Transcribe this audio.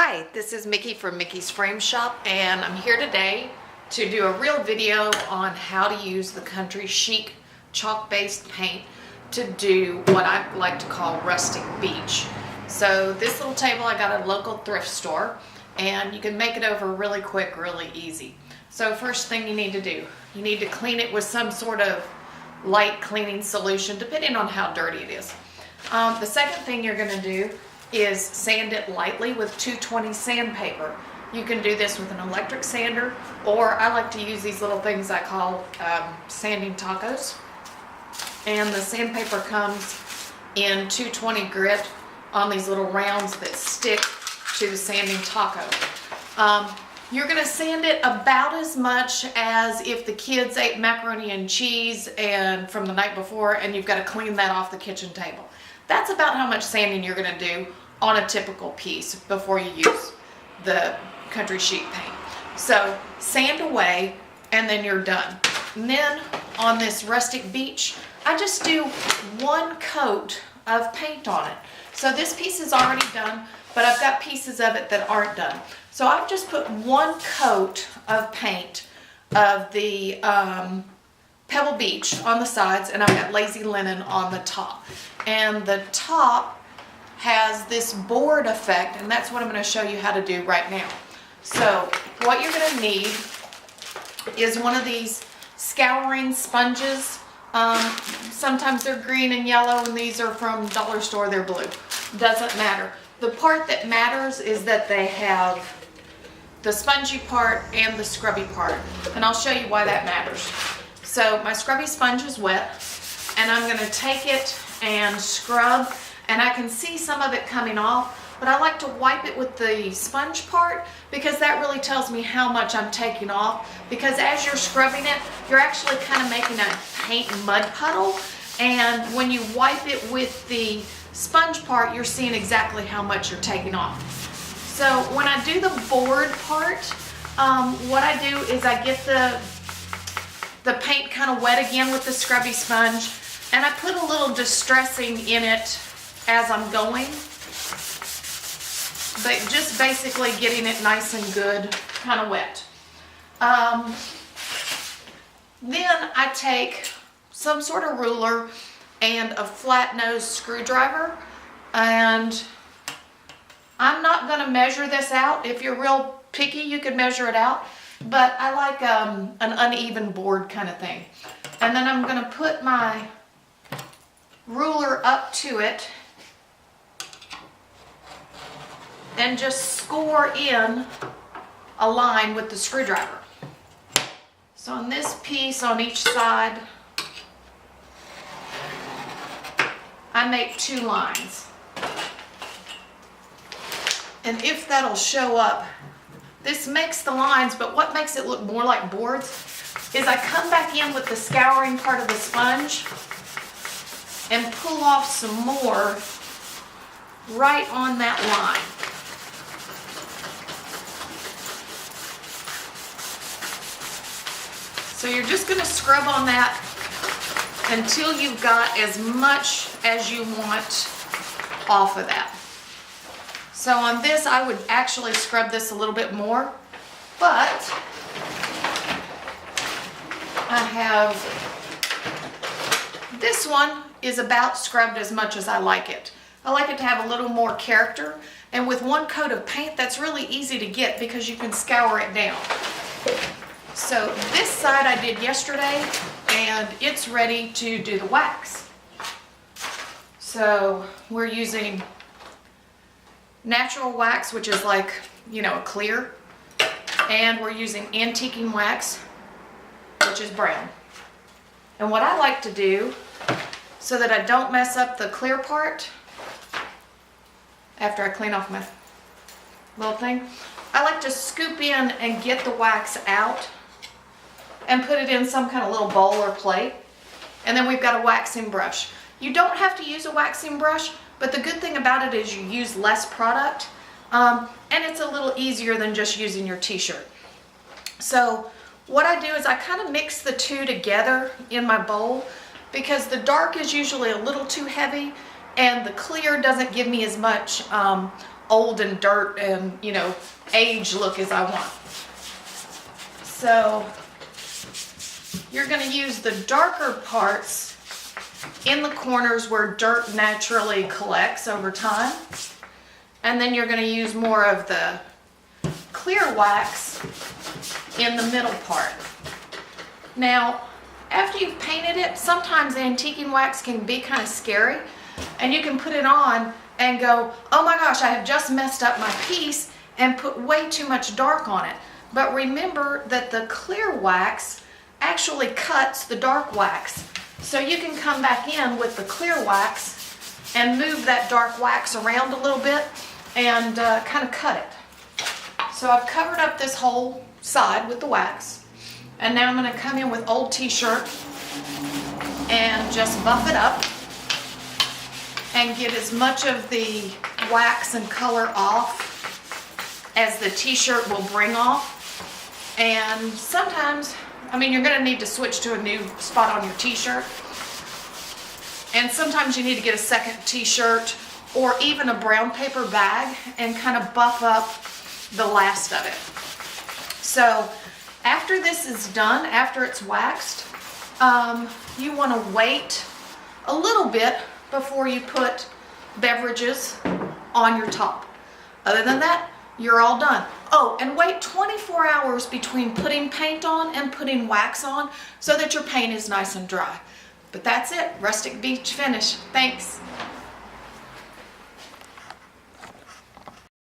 Hi, this is Mickey from Mickey's Frame Shop, and I'm here today to do a real video on how to use the Country Chic chalk-based paint to do what I like to call rustic beach. So this little table I got at a local thrift store, and you can make it over really quick, really easy. So first thing you need to do, you need to clean it with some sort of light cleaning solution, depending on how dirty it is. The second thing you're going to do is sand it lightly with 220 sandpaper. You can do this with an electric sander, or I like to use these little things I call sanding tacos. And the sandpaper comes in 220 grit on these little rounds that stick to the sanding taco. You're going to sand it about as much as if the kids ate macaroni and cheese and from the night before and you've got to clean that off the kitchen table. That's about how much sanding you're going to do on a typical piece before you use the Country Chic paint. So sand away and then you're done. And then on this rustic beach, I just do one coat of paint on it. So this piece is already done, but I've got pieces of it that aren't done. So I've just put one coat of paint of the Pebble Beach on the sides, and I've got Lazy Linen on the top. And the top has this board effect, and that's what I'm going to show you how to do right now. So what you're going to need is one of these scouring sponges. Sometimes they're green and yellow, and these are from Dollar Store, they're blue. Doesn't matter. The part that matters is that they have the spongy part and the scrubby part, and I'll show you why that matters. So my scrubby sponge is wet, and I'm going to take it and scrub, and I can see some of it coming off, but I like to wipe it with the sponge part because that really tells me how much I'm taking off, because as you're scrubbing it, you're actually kind of making a paint mud puddle, and when you wipe it with the sponge part, you're seeing exactly how much you're taking off. So when I do the board part, what I do is I get the paint kind of wet again with the scrubby sponge, and I put a little distressing in it as I'm going, but just basically getting it nice and good, kind of wet. Then I take some sort of ruler and a flat nose screwdriver, and I'm not going to measure this out. If you're real picky, you could measure it out, but I like an uneven board kind of thing. And then I'm going to put my ruler up to it and just score in a line with the screwdriver. So on this piece on each side, I make 2 lines. And if that'll show up, this makes the lines, but what makes it look more like boards is I come back in with the scouring part of the sponge and pull off some more right on that line. So you're just going to scrub on that until you've got as much as you want off of that. So on this, I would actually scrub this a little bit more, but I have, this one is about scrubbed as much as I like it. I like it to have a little more character, and with one coat of paint, that's really easy to get because you can scour it down. So this side I did yesterday, and it's ready to do the wax. So we're using natural wax, which is like, you know, a clear, and we're using antiquing wax, which is brown. And what I like to do, so that I don't mess up the clear part after I clean off my little thing, I like to scoop in and get the wax out and put it in some kind of little bowl or plate, and then we've got a waxing brush. You don't have to use a waxing brush, but the good thing about it is you use less product, and it's a little easier than just using your t-shirt. So what I do is I kind of mix the two together in my bowl, because the dark is usually a little too heavy and the clear doesn't give me as much old and dirt and, you know, age look as I want. So you're going to use the darker parts in the corners where dirt naturally collects over time. And then you're going to use more of the clear wax in the middle part. Now, after you've painted it, sometimes antiquing wax can be kind of scary, and you can put it on and go, oh my gosh, I have just messed up my piece and put way too much dark on it. But remember that the clear wax actually cuts the dark wax. So you can come back in with the clear wax and move that dark wax around a little bit and kind of cut it. So I've covered up this whole side with the wax. And now I'm going to come in with old t-shirt and just buff it up and get as much of the wax and color off as the t-shirt will bring off. And sometimes, I mean, you're going to need to switch to a new spot on your t-shirt. And sometimes you need to get a second t-shirt or even a brown paper bag and kind of buff up the last of it. So after this is done, after it's waxed, you want to wait a little bit before you put beverages on your top. Other than that, you're all done. Oh, and wait 24 hours between putting paint on and putting wax on so that your paint is nice and dry. But that's it, Rustic Beach finish. Thanks.